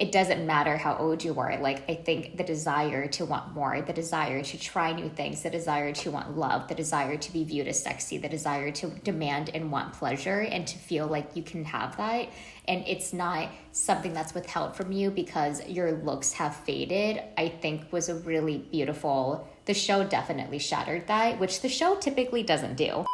it doesn't matter how old you are. Like, I think the desire to want more, the desire to try new things, the desire to want love, the desire to be viewed as sexy, the desire to demand and want pleasure and to feel like you can have that. And it's not something that's withheld from you because your looks have faded, I think was a really beautiful, the show definitely shattered that, which the show typically doesn't do.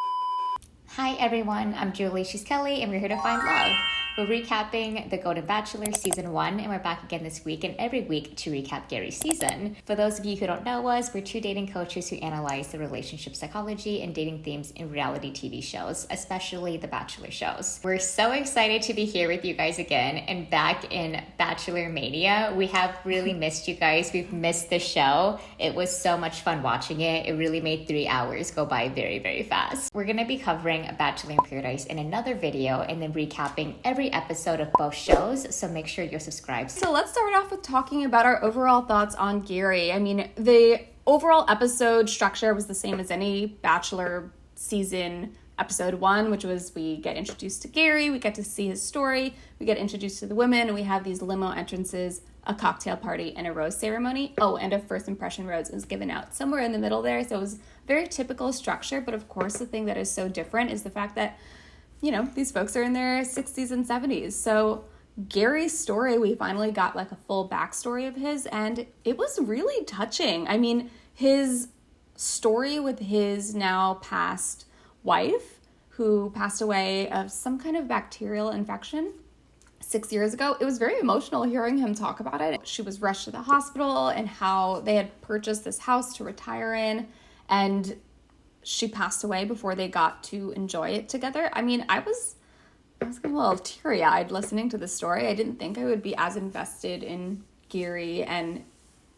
Hi everyone, I'm Julie, she's Kelly, and we're here to find love. We're recapping the Golden Bachelor Season 1, and we're back again this week and every week to recap Gerry's season. For those of you who don't know us, we're two dating coaches who analyze the relationship psychology and dating themes in reality TV shows, especially the Bachelor shows. We're so excited to be here with you guys again and back in Bachelor Mania. We have really missed you guys. We've missed the show. It was so much fun watching it. It really made 3 hours go by very, very fast. We're going to be covering Bachelor in Paradise in another video and then recapping every episode of both shows, so make sure you're subscribed. So let's start off with talking about our overall thoughts on Gerry. I mean, the overall episode structure was the same as any Bachelor season episode 1, which was we get introduced to Gerry, we get to see his story, we get introduced to the women, and we have these limo entrances, a cocktail party, and a rose ceremony. Oh, and a first impression rose is given out somewhere in the middle there. So it was very typical structure, but of course the thing that is so different is the fact that, you know, these folks are in their 60s and 70s. So Gerry's story, we finally got like a full backstory of his, and it was really touching. I mean, his story with his now past wife, who passed away of some kind of bacterial infection 6 years ago, it was very emotional hearing him talk about it. She was rushed to the hospital and how they had purchased this house to retire in, and she passed away before they got to enjoy it together. I mean, I was getting a little teary-eyed listening to the story. I didn't think I would be as invested in Gerry and,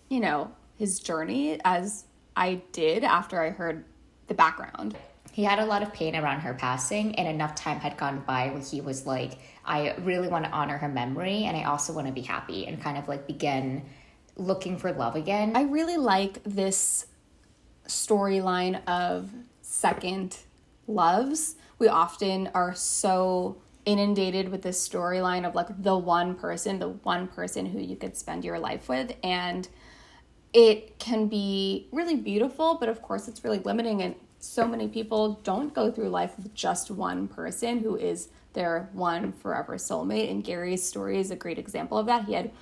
you know, his journey as I did after I heard the background. He had a lot of pain around her passing, and enough time had gone by where he was like, I really want to honor her memory, and I also want to be happy and kind of like begin looking for love again. I really like this storyline of second loves. We often are so inundated with this storyline of like the one person who you could spend your life with, and it can be really beautiful, but of course it's really limiting, and so many people don't go through life with just one person who is their one forever soulmate, and Gerry's story is a great example of that. He had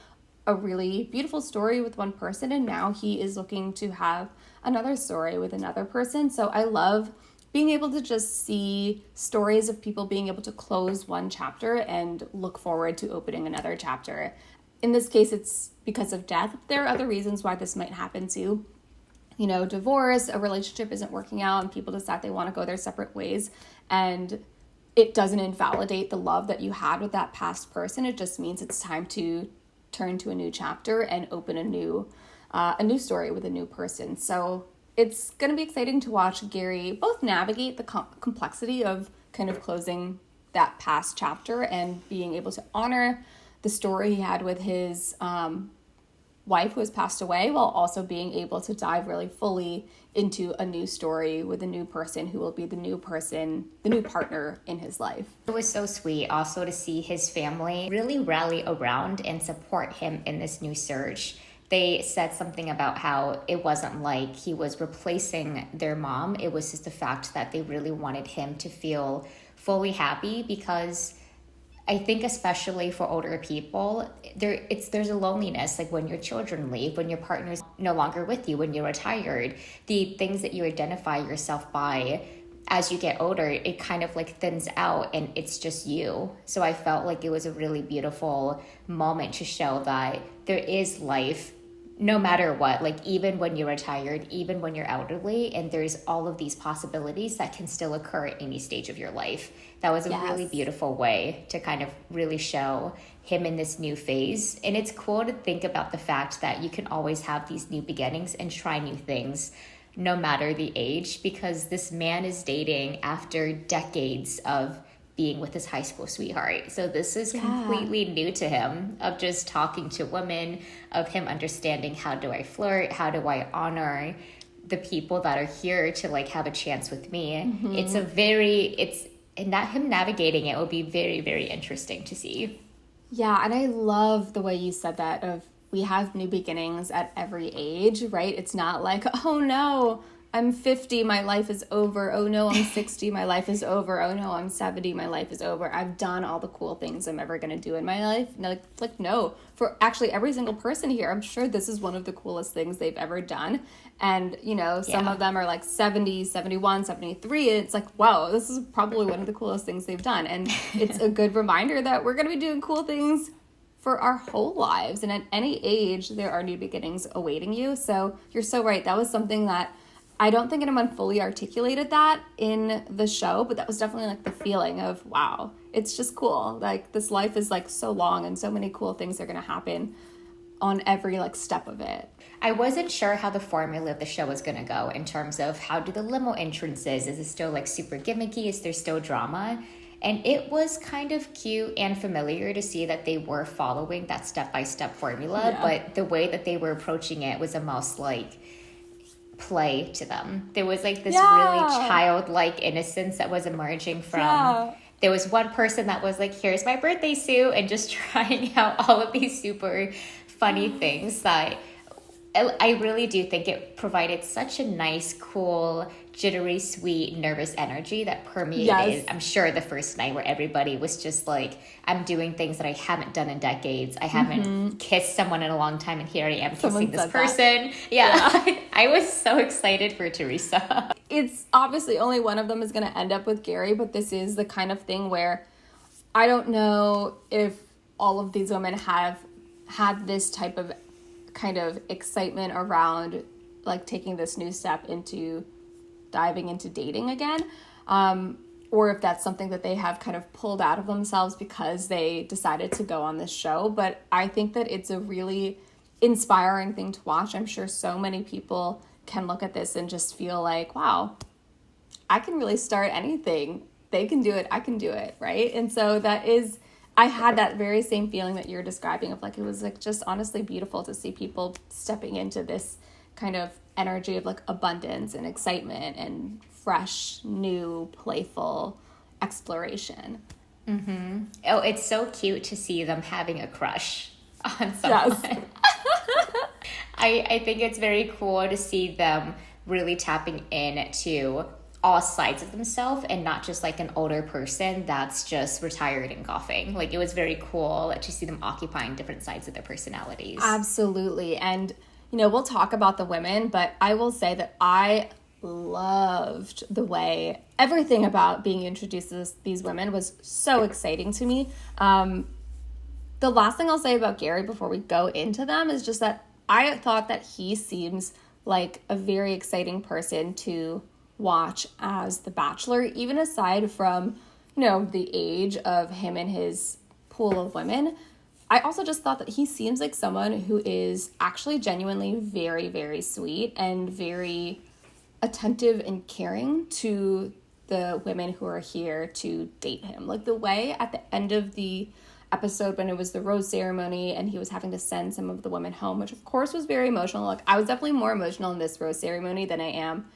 a really beautiful story with one person, and now he is looking to have another story with another person. So I love being able to just see stories of people being able to close one chapter and look forward to opening another chapter. In this case, it's because of death. There are other reasons why this might happen too. You know, divorce, a relationship isn't working out, and people decide they want to go their separate ways, and it doesn't invalidate the love that you had with that past person. It just means it's time to turn to a new chapter and open a new story with a new person. So it's going to be exciting to watch Gerry both navigate the complexity of kind of closing that past chapter and being able to honor the story he had with his wife who has passed away, while also being able to dive really fully into a new story with a new person who will be the new partner in his life. It was so sweet also to see his family really rally around and support him in this new search. They said something about how it wasn't like he was replacing their mom. It was just the fact that they really wanted him to feel fully happy, because I think especially for older people, there's a loneliness, like when your children leave, when your partner's no longer with you, when you're retired, the things that you identify yourself by as you get older, it kind of like thins out and it's just you. So I felt like it was a really beautiful moment to show that there is life no matter what, like even when you're retired, even when you're elderly, and there's all of these possibilities that can still occur at any stage of your life. That was a really beautiful way to kind of really show him in this new phase. And it's cool to think about the fact that you can always have these new beginnings and try new things no matter the age, because this man is dating after decades of being with his high school sweetheart. So this is completely new to him, of just talking to women, of him understanding, how do I flirt? How do I honor the people that are here to like have a chance with me? Mm-hmm. Him navigating it will be very, very interesting to see. Yeah, and I love the way you said that of we have new beginnings at every age, right? It's not like, oh no, I'm 50, my life is over. Oh no, I'm 60, my life is over. Oh no, I'm 70, my life is over. I've done all the cool things I'm ever going to do in my life. No, like no, for actually every single person here, I'm sure this is one of the coolest things they've ever done. And, you know, some of them are like 70, 71, 73. And it's like, wow, this is probably one of the coolest things they've done. And it's a good reminder that we're going to be doing cool things for our whole lives. And at any age, there are new beginnings awaiting you. So you're so right. That was something that I don't think anyone fully articulated that in the show, but that was definitely like the feeling of, wow, it's just cool. Like this life is like so long and so many cool things are going to happen on every like step of it. I wasn't sure how the formula of the show was going to go in terms of how do the limo entrances, is it still like super gimmicky? Is there still drama? And it was kind of cute and familiar to see that they were following that step-by-step formula, but the way that they were approaching it was almost like play to them. There was like this really childlike innocence that was emerging from there was one person that was like, here's my birthday suit, and just trying out all of these super funny things that I really do think it provided such a nice, cool, jittery, sweet, nervous energy that permeated, I'm sure, the first night, where everybody was just like, I'm doing things that I haven't done in decades. I haven't kissed someone in a long time, and here I am kissing this person. I was so excited for Theresa. It's obviously only one of them is going to end up with Gerry, but this is the kind of thing where I don't know if all of these women have had this type of kind of excitement around like taking this new step into diving into dating again, or if that's something that they have kind of pulled out of themselves because they decided to go on this show. But I think that it's a really inspiring thing to watch. I'm sure so many people can look at this and just feel like, wow, I can really start anything. They can do it, I can do it, right? And so that is, I had that very same feeling that you're describing of like, it was like just honestly beautiful to see people stepping into this kind of energy of like abundance and excitement and fresh, new, playful exploration. Oh, it's so cute to see them having a crush on someone. Yes. I think it's very cool to see them really tapping into all sides of themselves and not just like an older person that's just retired and golfing. Like it was very cool to see them occupying different sides of their personalities. Absolutely. And, you know, we'll talk about the women, but I will say that I loved the way everything about being introduced to these women was so exciting to me. The last thing I'll say about Gerry before we go into them is just that I thought that he seems like a very exciting person to watch as the Bachelor, even aside from, you know, the age of him and his pool of women. I also just thought that he seems like someone who is actually genuinely very, very sweet and very attentive and caring to the women who are here to date him. Like the way at the end of the episode when it was the rose ceremony and he was having to send some of the women home, which of course was very emotional. Like I was definitely more emotional in this rose ceremony than I am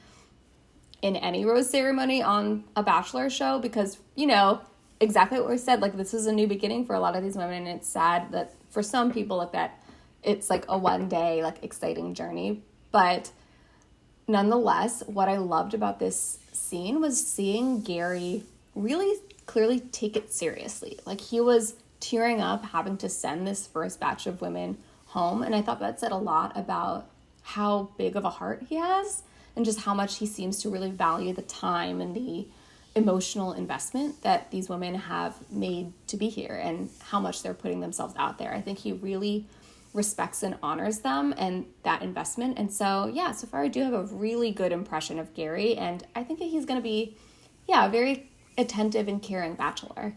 in any rose ceremony on a Bachelor show, because, you know, exactly what we said, like this is a new beginning for a lot of these women, and it's sad that for some people like that it's like a one day like exciting journey. But nonetheless, what I loved about this scene was seeing Gerry really clearly take it seriously. Like he was tearing up having to send this first batch of women home, and I thought that said a lot about how big of a heart he has and just how much he seems to really value the time and the emotional investment that these women have made to be here and how much they're putting themselves out there. I think he really respects and honors them and that investment. And so, yeah, so far I do have a really good impression of Gerry, and I think that he's going to be, a very attentive and caring Bachelor.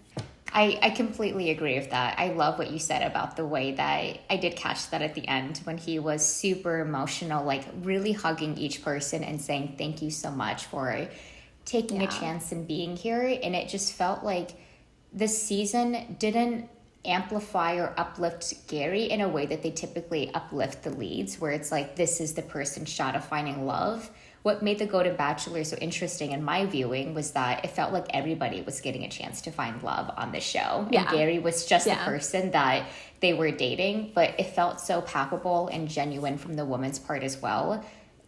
I completely agree with that. I love what you said about the way that I did catch that at the end when he was super emotional, like really hugging each person and saying thank you so much for taking a chance and being here. And it just felt like this season didn't amplify or uplift Gerry in a way that they typically uplift the leads, where it's like this is the person shot of finding love, what made the Golden Bachelor so interesting in my viewing was that it felt like everybody was getting a chance to find love on the show. Yeah. And Gerry was just the Yeah. person that they were dating, but it felt so palpable and genuine from the woman's part as well.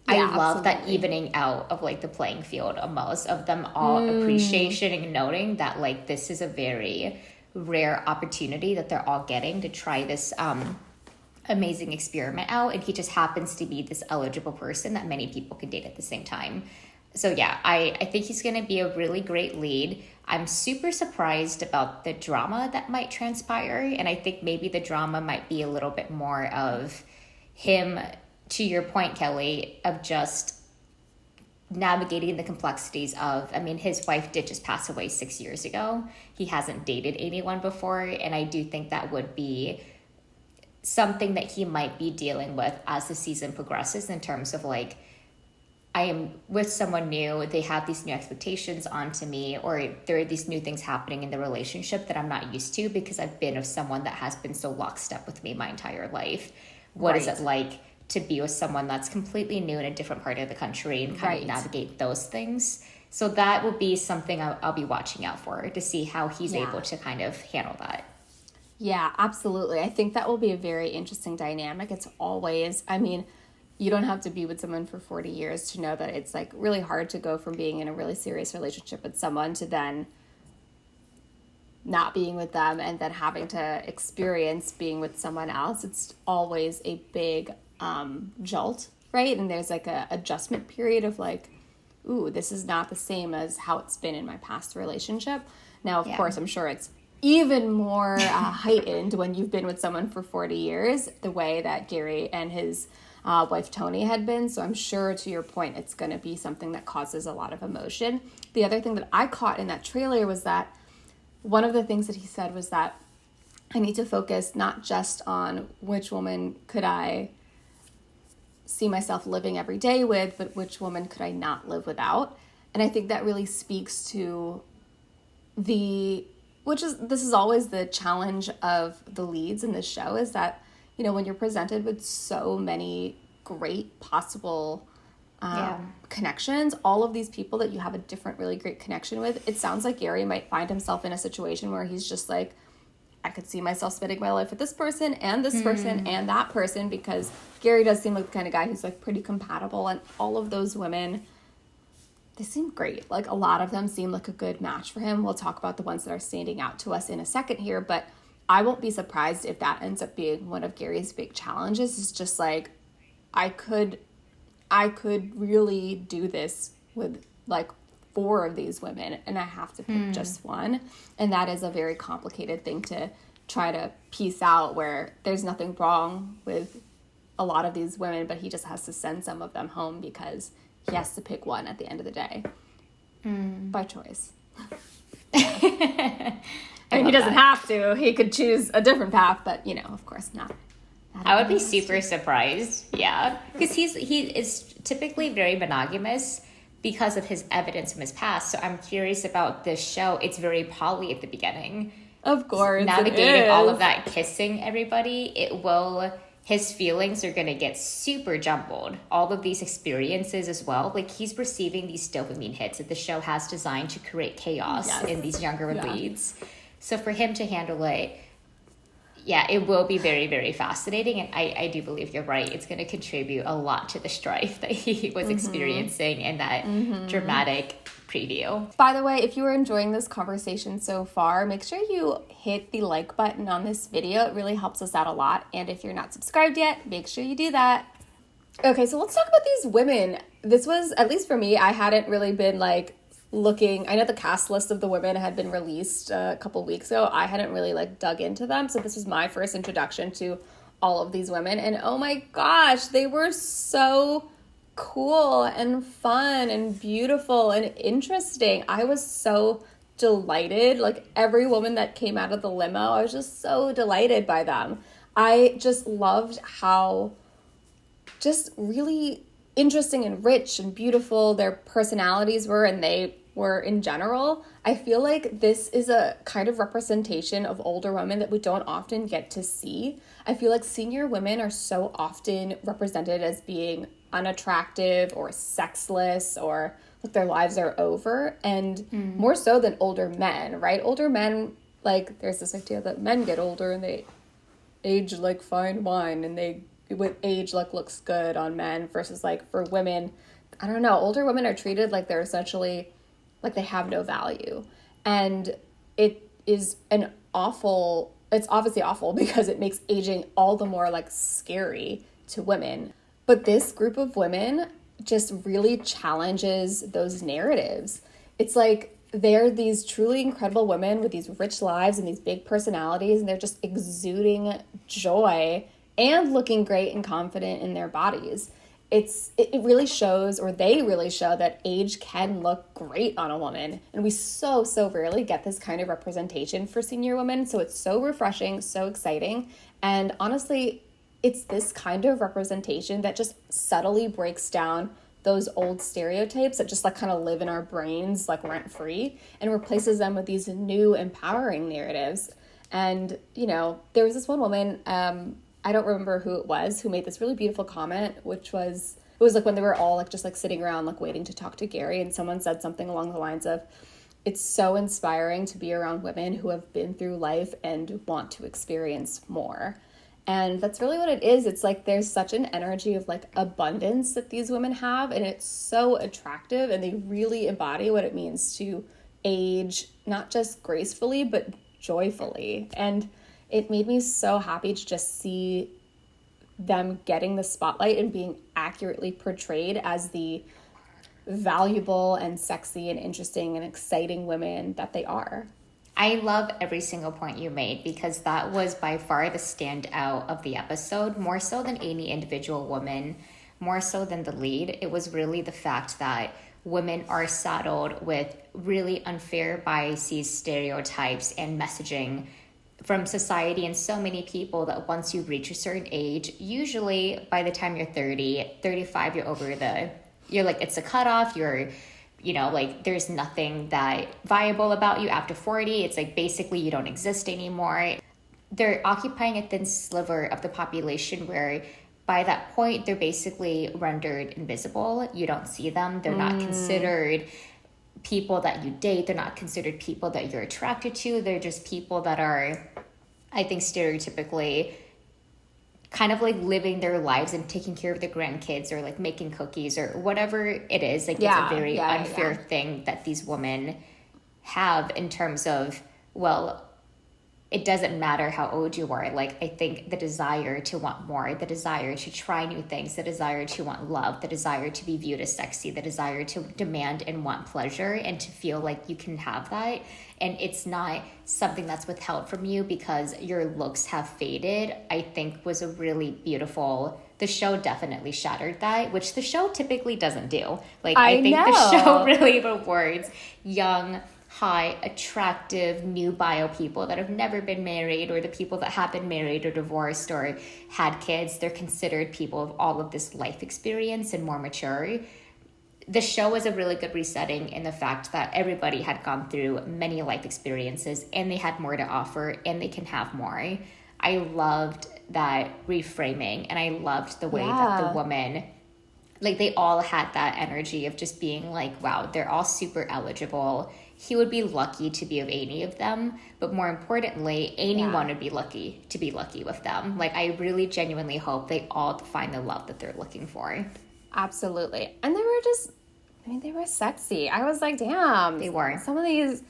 Yeah, I love that absolutely. evening out of like the playing field almost, of them all appreciation and noting that like this is a very rare opportunity that they're all getting to try this amazing experiment out, and he just happens to be this eligible person that many people can date at the same time. So yeah, I think he's going to be a really great lead. I'm super surprised about the drama that might transpire, and I think maybe the drama might be a little bit more of him, to your point, Kelly, of just navigating the complexities of, I mean, his wife did just pass away 6 years ago. He hasn't dated anyone before, and I do think that would be something that he might be dealing with as the season progresses, in terms of like, I am with someone new, they have these new expectations onto me, or there are these new things happening in the relationship that I'm not used to because I've been with someone that has been so lockstep with me my entire life. What is it like to be with someone that's completely new in a different part of the country and kind of navigate those things? So that will be something I'll be watching out for, to see how he's able to kind of handle that. Yeah, absolutely. I think that will be a very interesting dynamic. It's always, I mean, you don't have to be with someone for 40 years to know that it's like really hard to go from being in a really serious relationship with someone to then not being with them and then having to experience being with someone else. It's always a big jolt, right? And there's like a adjustment period of like, ooh, this is not the same as how it's been in my past relationship. Now, of course, I'm sure it's even more heightened when you've been with someone for 40 years, the way that Gerry and his wife Tony had been. So I'm sure, to your point, it's going to be something that causes a lot of emotion. The other thing that I caught in that trailer was that one of the things that he said was that I need to focus not just on which woman could I see myself living every day with, but which woman could I not live without. And I think that really speaks to this is always the challenge of the leads in this show, is that, you know, when you're presented with so many great possible connections, all of these people that you have a different really great connection with, it sounds like Gerry might find himself in a situation where he's just like, I could see myself spending my life with this person and this person and that person, because Gerry does seem like the kind of guy who's like pretty compatible, and all of those women, they seem great. Like, a lot of them seem like a good match for him. We'll talk about the ones that are standing out to us in a second here, but I won't be surprised if that ends up being one of Gerry's big challenges. It's just like, I could really do this with like 4 of these women, and I have to pick just one. And that is a very complicated thing to try to piece out, where there's nothing wrong with a lot of these women, but he just has to send some of them home because he has to pick one at the end of the day by choice. I mean, he doesn't have to. He could choose a different path, but, you know, of course not. I would be super surprised, because he is typically very monogamous because of his evidence from his past. So I'm curious about this show. It's very poly at the beginning. Of course, navigating all of that, kissing everybody, his feelings are going to get super jumbled. All of these experiences as well. Like, he's receiving these dopamine hits that the show has designed to create chaos in these younger leads. So for him to handle it, it will be very, very fascinating. And I do believe you're right. It's going to contribute a lot to the strife that he was experiencing in that dramatic preview. By the way, if you are enjoying this conversation so far, make sure you hit the like button on this video. It really helps us out a lot. And if you're not subscribed yet, make sure you do that. Okay, so let's talk about these women. This was, at least for me, I hadn't really been like looking. I know the cast list of the women had been released a couple weeks ago. I hadn't really like dug into them. So this was my first introduction to all of these women. And oh my gosh, they were so cool and fun and beautiful and interesting. I was so delighted. Like, every woman that came out of the limo, I was just so delighted by them. I just loved how just really interesting and rich and beautiful their personalities were, and they were in general. I feel like this is a kind of representation of older women that we don't often get to see. I feel like senior women are so often represented as being unattractive or sexless or like their lives are over, and more so than older men, right? Older men, like there's this idea that men get older and they age like fine wine, and they with age like looks good on men, versus like for women, I don't know, older women are treated like they're essentially like they have no value. And it is it's obviously awful because it makes aging all the more like scary to women. But this group of women just really challenges those narratives. It's like they're these truly incredible women with these rich lives and these big personalities, and they're just exuding joy and looking great and confident in their bodies. It really shows, or they really show, that age can look great on a woman. And we so rarely get this kind of representation for senior women. So it's so refreshing, so exciting. And honestly, it's this kind of representation that just subtly breaks down those old stereotypes that just like kind of live in our brains like rent free, and replaces them with these new empowering narratives. And, you know, there was this one woman, I don't remember who it was, who made this really beautiful comment, which was, it was like when they were all like just like sitting around like waiting to talk to Gerry, and someone said something along the lines of, it's so inspiring to be around women who have been through life and want to experience more. And that's really what it is. It's like there's such an energy of like abundance that these women have, and it's so attractive, and they really embody what it means to age, not just gracefully, but joyfully. And it made me so happy to just see them getting the spotlight and being accurately portrayed as the valuable and sexy and interesting and exciting women that they are. I love every single point you made, because that was by far the standout of the episode, more so than any individual woman, more so than the lead. It was really the fact that women are saddled with really unfair biases, stereotypes, and messaging from society and so many people, that once you reach a certain age, usually by the time you're 30, 35, you're like, it's a cutoff, you know, like there's nothing that viable about you after 40. It's like basically you don't exist anymore. They're occupying a thin sliver of the population where by that point they're basically rendered invisible. You don't see them. They're not considered people that you date. They're not considered people that you're attracted to. They're just people that are, I think, stereotypically kind of like living their lives and taking care of the grandkids, or like making cookies or whatever it is. Like it's a very unfair thing that these women have in terms of, well, it doesn't matter how old you are. Like, I think the desire to want more, the desire to try new things, the desire to want love, the desire to be viewed as sexy, the desire to demand and want pleasure and to feel like you can have that. And it's not something that's withheld from you because your looks have faded, I think was a really beautiful, the show definitely shattered that, which the show typically doesn't do. Like, I think the show really rewards young, high, attractive, new bio people that have never been married, or the people that have been married or divorced or had kids. They're considered people of all of this life experience and more mature. The show was a really good resetting in the fact that everybody had gone through many life experiences and they had more to offer and they can have more. I loved that reframing, and I loved the way that the woman, like, they all had that energy of just being like, wow, they're all super eligible. He would be lucky to be with any of them, but more importantly, anyone would be lucky to be lucky with them. Like, I really genuinely hope they all find the love that they're looking for. Absolutely. And they were just, I mean, they were sexy. I was like, damn. They were. Some of these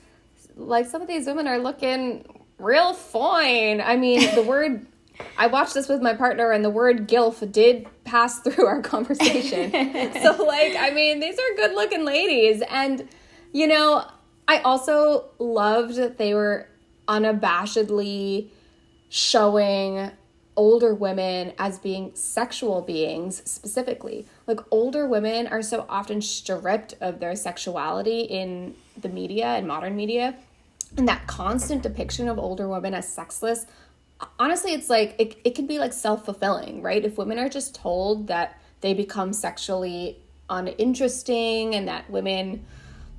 women are looking real fine. I mean, the word, I watched this with my partner, and the word GILF did pass through our conversation. So, like, I mean, these are good looking ladies. And, you know, I also loved that they were unabashedly showing older women as being sexual beings specifically. Like, older women are so often stripped of their sexuality in the media and modern media. And that constant depiction of older women as sexless, honestly, it's like, it can be like self-fulfilling, right? If women are just told that they become sexually uninteresting and that women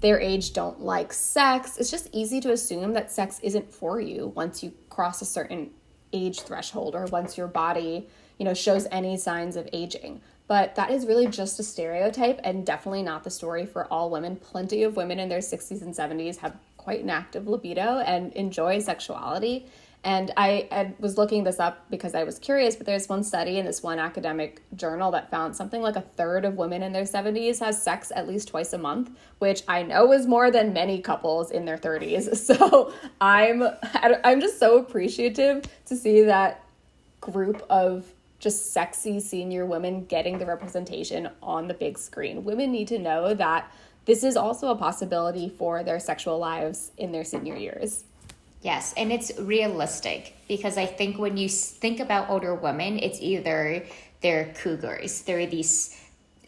their age don't like sex, it's just easy to assume that sex isn't for you once you cross a certain age threshold or once your body, shows any signs of aging. But that is really just a stereotype and definitely not the story for all women. Plenty of women in their 60s and 70s have quite an active libido and enjoy sexuality. And I was looking this up because I was curious, but there's one study in this one academic journal that found something like a third of women in their 70s has sex at least twice a month, which I know is more than many couples in their 30s. So I'm just so appreciative to see that group of just sexy senior women getting the representation on the big screen. Women need to know that this is also a possibility for their sexual lives in their senior years. Yes, and it's realistic because I think when you think about older women, it's either they're cougars, they're these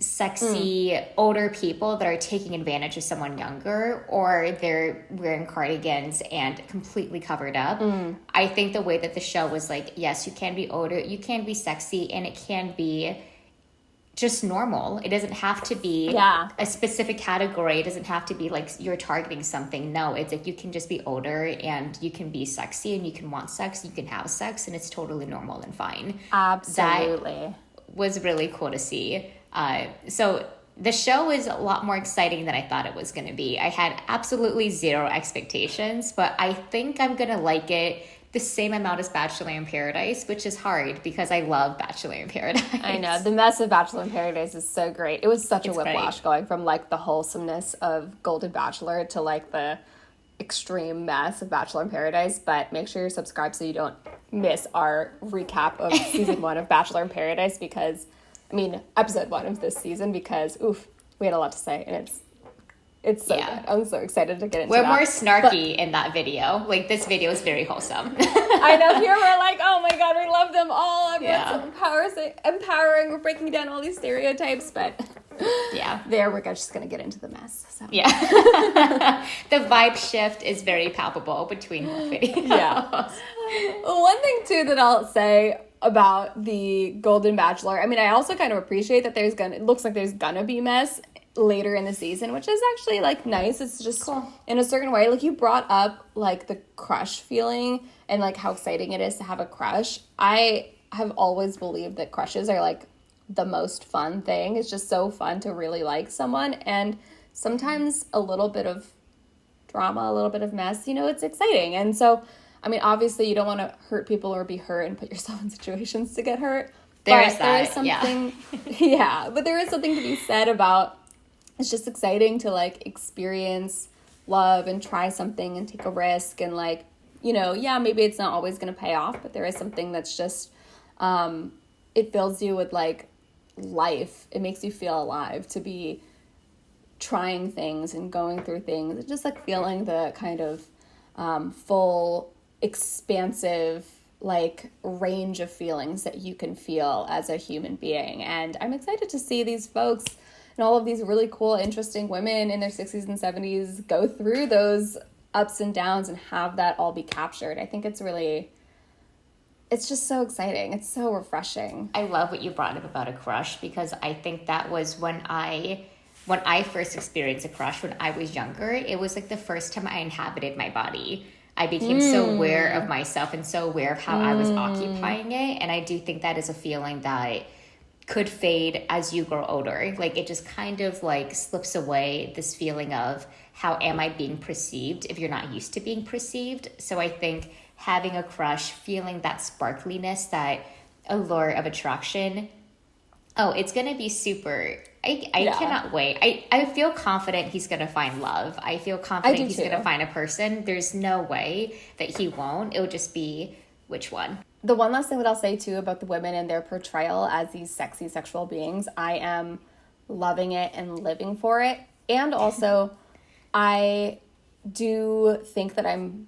sexy older people that are taking advantage of someone younger, or they're wearing cardigans and completely covered up. I think the way that the show was like, yes, you can be older, you can be sexy, and it can be just normal. It doesn't have to be a specific category. It doesn't have to be like you're targeting something. No, it's like you can just be older and you can be sexy and you can want sex, you can have sex, and it's totally normal and fine. Absolutely. That was really cool to see. So the show is a lot more exciting than I thought it was going to be. I had absolutely zero expectations, but I think I'm going to like it the same amount as Bachelor in Paradise, which is hard because I love Bachelor in Paradise. I know. The mess of Bachelor in Paradise is so great. It was such a whiplash going from like the wholesomeness of Golden Bachelor to like the extreme mess of Bachelor in Paradise. But make sure you're subscribed so you don't miss our recap of season 1 of Bachelor in Paradise episode 1 of this season because, we had a lot to say and it's so good. I'm so excited to get into We're more snarky in that video. Like, this video is very wholesome. I know. Here we're like, oh my God, we love them all. Everyone's empowering. We're breaking down all these stereotypes. But there we're just going to get into the mess. So. Yeah. The vibe shift is very palpable between both videos. Yeah. One thing, too, that I'll say about the Golden Bachelor, I also kind of appreciate that it looks like there's going to be mess later in the season, which is actually like nice. It's just cool in a certain way. Like, you brought up like the crush feeling and like how exciting it is to have a crush. I have always believed that crushes are like the most fun thing. It's just so fun to really like someone, and sometimes a little bit of drama, a little bit of mess, it's exciting. And so obviously you don't want to hurt people or be hurt and put yourself in situations to get hurt. There is something but there is something to be said about it's just exciting to like experience love and try something and take a risk and like, maybe it's not always going to pay off, but there is something that's just, it fills you with like life. It makes you feel alive to be trying things and going through things and just like feeling the kind of full, expansive, like range of feelings that you can feel as a human being. And I'm excited to see these folks and all of these really cool, interesting women in their 60s and 70s go through those ups and downs and have that all be captured. I think it's just so exciting. It's so refreshing. I love what you brought up about a crush because I think that was when I first experienced a crush when I was younger. It was like the first time I inhabited my body. I became so aware of myself and so aware of how I was occupying it. And I do think that is a feeling that could fade as you grow older. Like, it just kind of like slips away, this feeling of how am I being perceived if you're not used to being perceived. So I think having a crush, feeling that sparkliness, that allure of attraction, it's going to be super. I cannot wait. I feel confident he's going to find love. I feel confident he's going to find a person. There's no way that he won't. It would just be which one. The one last thing that I'll say, too, about the women and their portrayal as these sexy sexual beings, I am loving it and living for it. And also, I do think that I'm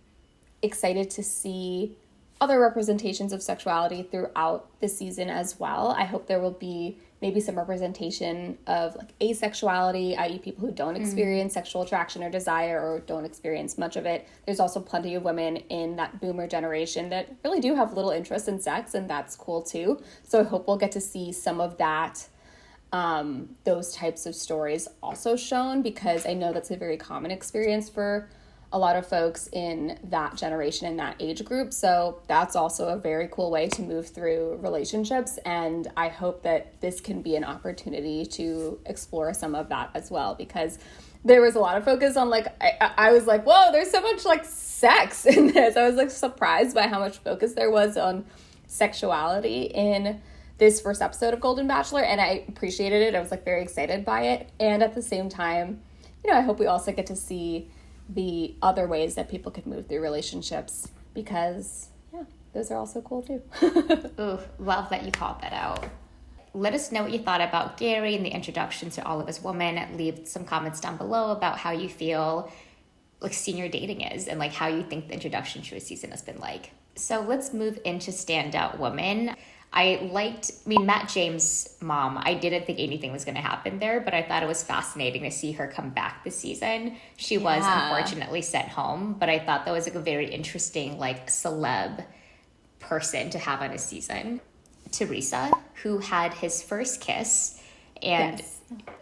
excited to see other representations of sexuality throughout the season as well. I hope there will be maybe some representation of like asexuality, i.e. people who don't experience sexual attraction or desire or don't experience much of it. There's also plenty of women in that boomer generation that really do have little interest in sex, and that's cool too. So I hope we'll get to see some of that, those types of stories also shown, because I know that's a very common experience for a lot of folks in that generation, in that age group. So that's also a very cool way to move through relationships. And I hope that this can be an opportunity to explore some of that as well, because there was a lot of focus on like, I was like, whoa, there's so much like sex in this. I was like surprised by how much focus there was on sexuality in this first episode of Golden Bachelor, and I appreciated it. I was like very excited by it. And at the same time, I hope we also get to see the other ways that people could move through relationships, because those are also cool too. Ooh, love that you called that out. Let us know what you thought about Gerry and the introduction to all of his women. Leave some comments down below about how you feel like senior dating is, and like how you think the introduction to a season has been like. So let's move into standout women. Matt James' mom, I didn't think anything was going to happen there, but I thought it was fascinating to see her come back this season. She was unfortunately sent home, but I thought that was like a very interesting, like, celeb person to have on a season. Theresa, who had his first kiss, and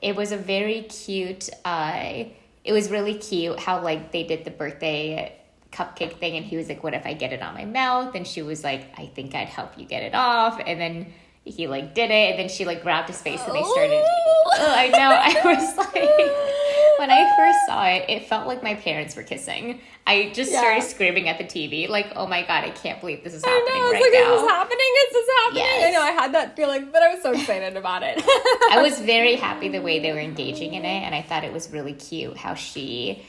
it was a very cute, it was really cute how, like, they did the birthday cupcake thing, and he was like, what if I get it on my mouth? And she was like, I think I'd help you get it off. And then he like did it, and then she like grabbed his face and they started I know. I was like, when I first saw it, it felt like my parents were kissing. I just started screaming at the TV like, oh my god, I can't believe this is happening right now. Is this happening? Is this happening? Yes. I know, I had that feeling, but I was so excited about it. I was very happy the way they were engaging in it, and I thought it was really cute how she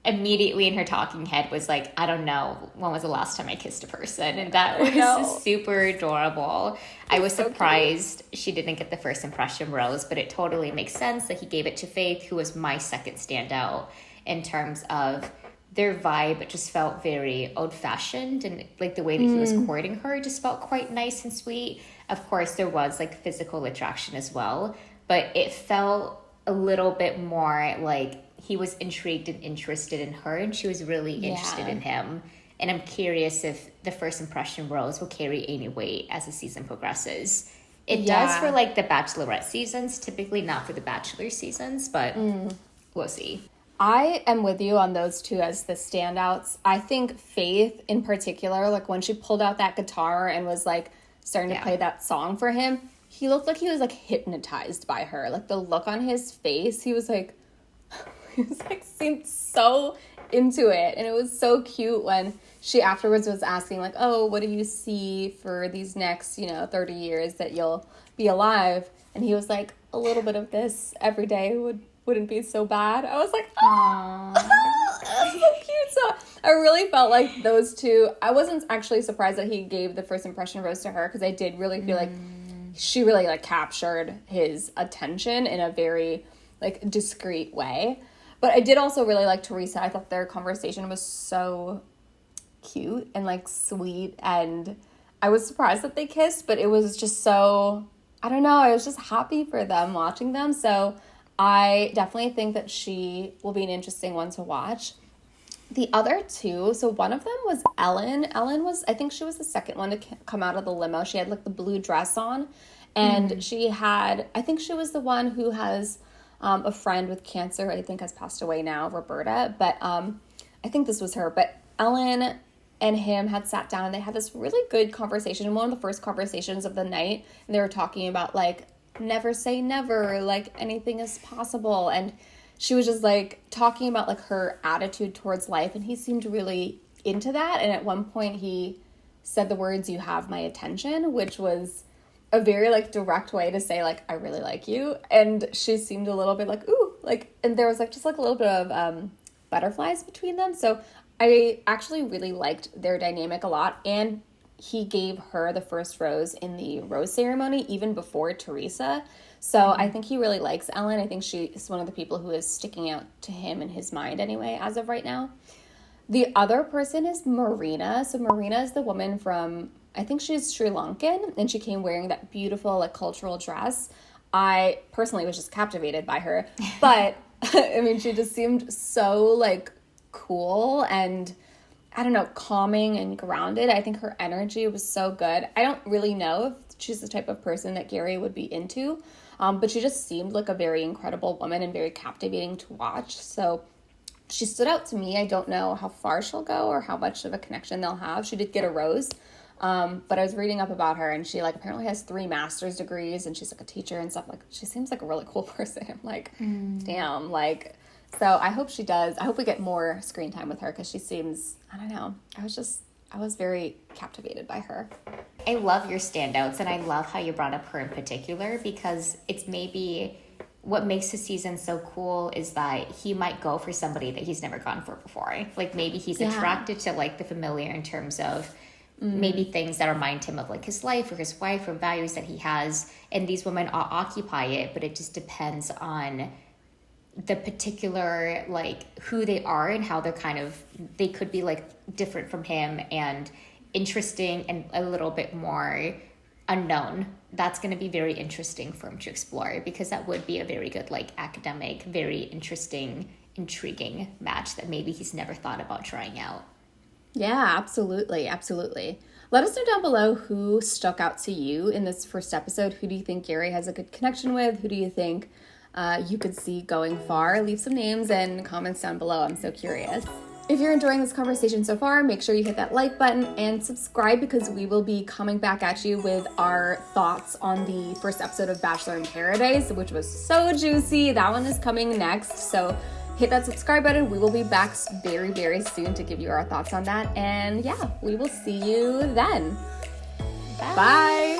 immediately in her talking head was like, I don't know, when was the last time I kissed a person? And that was super adorable. I was surprised she didn't get the first impression rose, but it totally makes sense that he gave it to Faith, who was my second standout in terms of their vibe. It just felt very old-fashioned, and like the way that he was courting her just felt quite nice and sweet. Of course, there was like physical attraction as well, but it felt a little bit more like he was intrigued and interested in her, and she was really interested in him. And I'm curious if the first impression rose will carry any weight as the season progresses. It does for like the Bachelorette seasons, typically not for the Bachelor seasons, but we'll see. I am with you on those two as the standouts. I think Faith in particular, like when she pulled out that guitar and was like starting to play that song for him, he looked like he was like hypnotized by her. Like the look on his face, he was like seemed so into it. And it was so cute when she afterwards was asking like, oh, what do you see for these next 30 years that you'll be alive? And he was like, a little bit of this every day wouldn't be so bad. I was like, oh, that's so cute. So I really felt like those two, I wasn't actually surprised that he gave the first impression rose to her, because I did really feel like she really like captured his attention in a very like discreet way. But I did also really like Theresa. I thought their conversation was so cute and like sweet, and I was surprised that they kissed, but it was just so, I don't know, I was just happy for them watching them. So I definitely think that she will be an interesting one to watch. The other two, so one of them was Ellen. Ellen was, I think she was the second one to come out of the limo. She had like the blue dress on, and she had, I think she was the one who has a friend with cancer, I think has passed away now, Roberta, but I think this was her. But Ellen and him had sat down and they had this really good conversation, one of the first conversations of the night, and they were talking about like, never say never, like anything is possible. And she was just like talking about like her attitude towards life, and he seemed really into that. And at one point he said the words, you have my attention, which was a very like direct way to say like, I really like you. And she seemed a little bit like, ooh, like, and there was like just like a little bit of butterflies between them. So I actually really liked their dynamic a lot. And he gave her the first rose in the rose ceremony, even before Theresa. So I think he really likes Ellen. I think she is one of the people who is sticking out to him in his mind anyway, as of right now. The other person is Marina. So Marina is the woman from, I think she's Sri Lankan, and she came wearing that beautiful like cultural dress. I personally was just captivated by her, but I mean, she just seemed so like cool and I don't know, calming and grounded. I think her energy was so good. I don't really know if she's the type of person that Gerry would be into, but she just seemed like a very incredible woman and very captivating to watch. So she stood out to me. I don't know how far she'll go or how much of a connection they'll have. She did get a rose. But I was reading up about her, and she like apparently has 3 master's degrees, and she's like a teacher and stuff. Like, she seems like a really cool person. I'm like, damn, like, so I hope she does. I hope we get more screen time with her, because she seems, I don't know, I was very captivated by her. I love your standouts, and I love how you brought up her in particular, because it's maybe what makes the season so cool is that he might go for somebody that he's never gone for before. Like, maybe he's attracted to like the familiar in terms of maybe things that remind him of like his life or his wife or values that he has, and these women all occupy it, but it just depends on the particular like who they are and how they're they could be like different from him and interesting and a little bit more unknown. That's going to be very interesting for him to explore, because that would be a very good like academic, very interesting, intriguing match that maybe he's never thought about trying out. Yeah, absolutely. Absolutely. Let us know down below who stuck out to you in this first episode. Who do you think Gerry has a good connection with? Who do you think you could see going far? Leave some names and comments down below. I'm so curious. If you're enjoying this conversation so far, make sure you hit that like button and subscribe, because we will be coming back at you with our thoughts on the first episode of Bachelor in Paradise, which was so juicy. That one is coming next. So hit that subscribe button. We will be back very, very soon to give you our thoughts on that. And yeah, we will see you then. Bye. Bye.